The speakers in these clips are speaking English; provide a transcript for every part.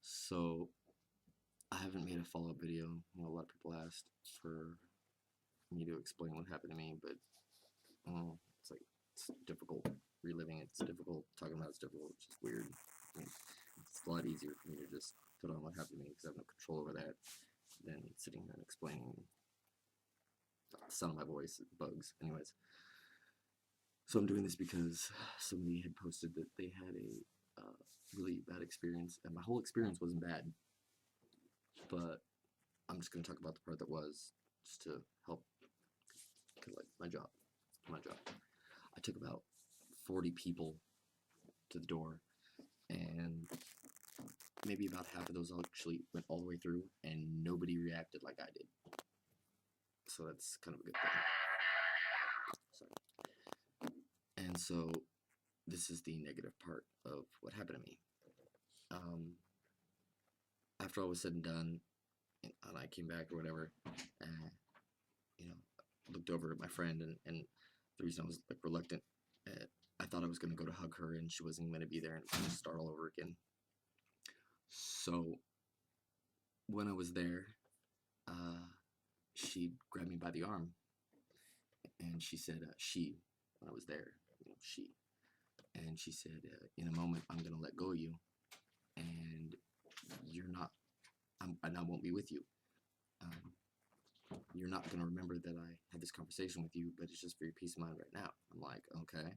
So I haven't made a follow-up video. A lot of people asked for me to explain what happened to me, but it's difficult reliving it. It's difficult talking about. It's difficult. It's just weird. I mean, it's a lot easier for me to just put on what happened to me because I have no control over that than sitting here and explaining. The sound of my voice bugs. Anyways, so I'm doing this because somebody had posted that they had a really bad experience, and my whole experience wasn't bad, but I'm just going to talk about the part that was, just to help, because like my job. I took about 40 people to the door, and maybe about half of those actually went all the way through, and nobody reacted like I did. So that's kind of a good thing. Sorry. And so this is the negative part of what happened to me. After all was said and done, and I came back or whatever, looked over at my friend, and the reason I was like reluctant, I thought I was going to go to hug her, and she wasn't going to be there, and it was going to start all over again. So when I was there, she grabbed me by the arm, and she said, when I was there, and she said, in a moment, I'm going to let go of you, and I won't be with you. You're not going to remember that I had this conversation with you, but it's just for your peace of mind right now. I'm like, okay.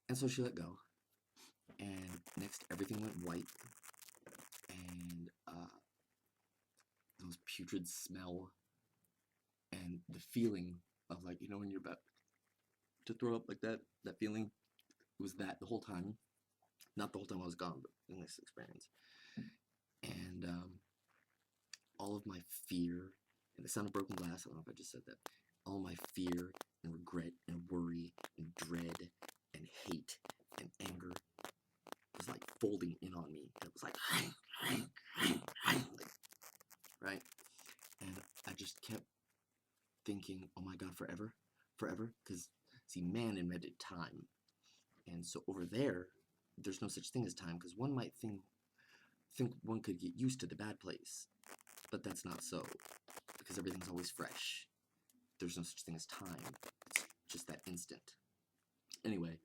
And so she let go, and next everything went white, and those putrid smell, and the feeling of, like, when you're about to throw up like that feeling, it was that the whole time. Not the whole time I was gone, but in this experience. And all of my fear, and the sound of broken glass, I don't know if I just said that, all my fear and regret and worry and dread and hate and anger was like folding in on me. And it was like, right? And I just kept thinking, oh my God, forever? Because, see, man invented time. And so over there's no such thing as time, because one might think one could get used to the bad place. But that's not so, because everything's always fresh. There's no such thing as time. It's just that instant. Anyway,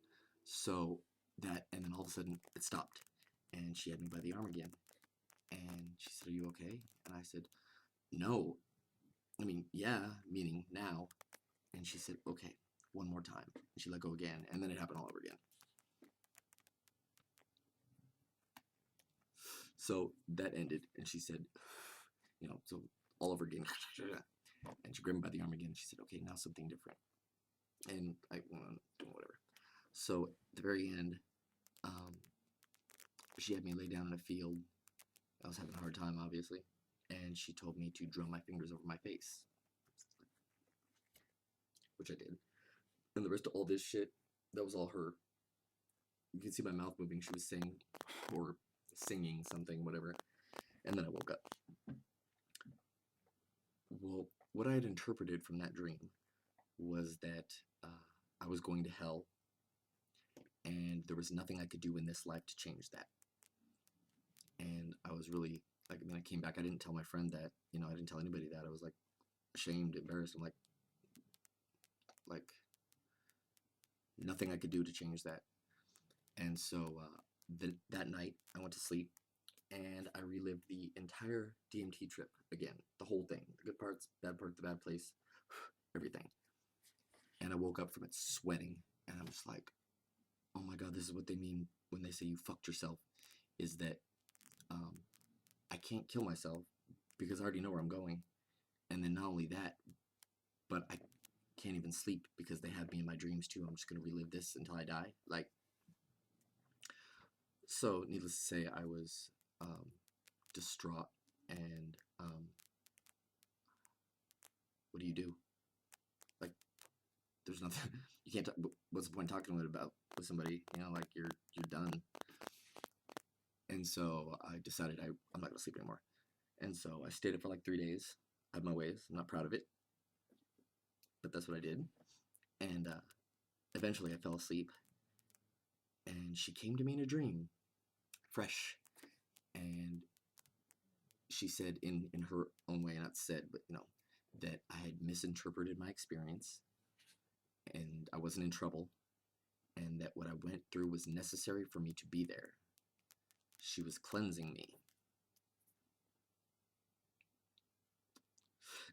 so that, and then all of a sudden it stopped, and she had me by the arm again, and she said, "Are you okay?" And I said, "No. I mean, yeah," meaning now. And she said, "Okay, one more time." And she let go again, and then it happened all over again. So that ended, and she said, so all over again. And she grabbed me by the arm again. She said, "Okay, now something different." And I went doing whatever. So at the very end, she had me lay down in a field. I was having a hard time, obviously. And she told me to draw my fingers over my face, which I did. And the rest of all this shit, that was all her. You can see my mouth moving. She was saying, or singing something, whatever. And then I woke up. Well, what I had interpreted from that dream was that I was going to hell, and there was nothing I could do in this life to change that. And I was really, like, when I came back, I didn't tell my friend that, I didn't tell anybody that. I was, like, ashamed, embarrassed. I'm like, nothing I could do to change that. And so that night, I went to sleep, and I relived the entire DMT trip again, the whole thing, the good parts, bad part, the bad place, everything. And I woke up from it sweating, and I'm just like, oh my God, this is what they mean when they say you fucked yourself, is that I can't kill myself because I already know where I'm going. And then not only that, but I can't even sleep because they have me in my dreams too. I'm just going to relive this until I die. Like, so needless to say, I was distraught, and what do you do? Like, there's nothing, you can't talk, what's the point talking about with somebody, like, you're done. And so I decided I'm not going to sleep anymore. And so I stayed up for like 3 days. I had my ways. I'm not proud of it, but that's what I did. And eventually I fell asleep, and she came to me in a dream, fresh, and she said in her own way, not said, but that I had misinterpreted my experience and I wasn't in trouble, and that what I went through was necessary for me to be there. She was cleansing me.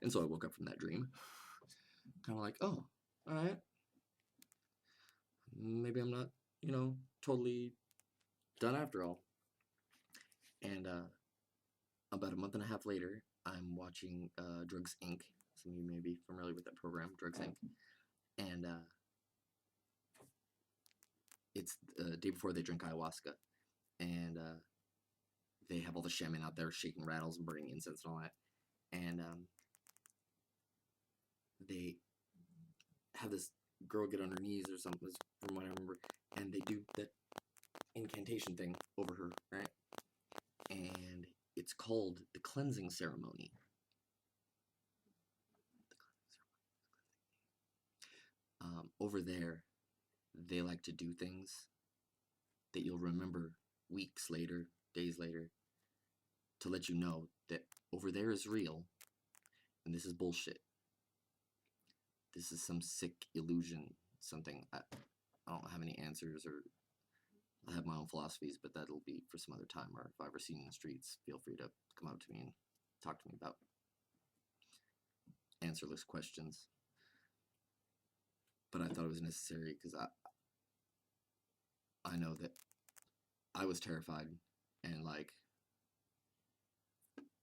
And so I woke up from that dream, kind of like, oh, all right, maybe I'm not, totally done after all. And about a month and a half later, I'm watching Drugs Inc. Some of you may be familiar with that program, Drugs Inc. And it's the day before they drink ayahuasca. And they have all the shaman out there shaking rattles and burning incense and all that. And they have this girl get on her knees or something, from what I remember. And they do that incantation thing over her, right? And it's called the cleansing ceremony. Over there, they like to do things that you'll remember weeks later, days later, to let you know that over there is real, and this is bullshit. This is some sick illusion, something. I don't have any answers, or I have my own philosophies, but that'll be for some other time, or if I ever see you in the streets, feel free to come up to me and talk to me about answerless questions. But I thought it was necessary because I know that I was terrified and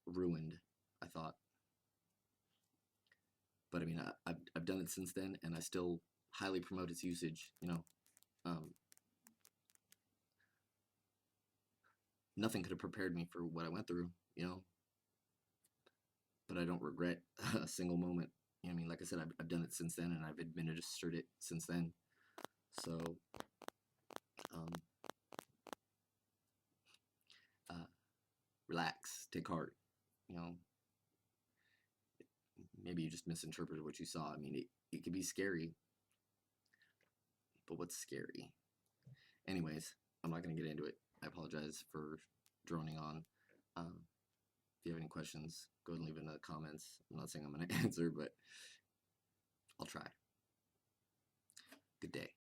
ruined, I thought. But I mean, I've done it since then, and I still highly promote its usage. Nothing could have prepared me for what I went through, but I don't regret a single moment. I mean, like I said, I've done it since then, and I've administered it since then. So, relax, take heart. Maybe you just misinterpreted what you saw. I mean, it could be scary, but what's scary? Anyways, I'm not going to get into it. I apologize for droning on. If you have any questions, go ahead and leave it in the comments. I'm not saying I'm going to answer, but I'll try. Good day.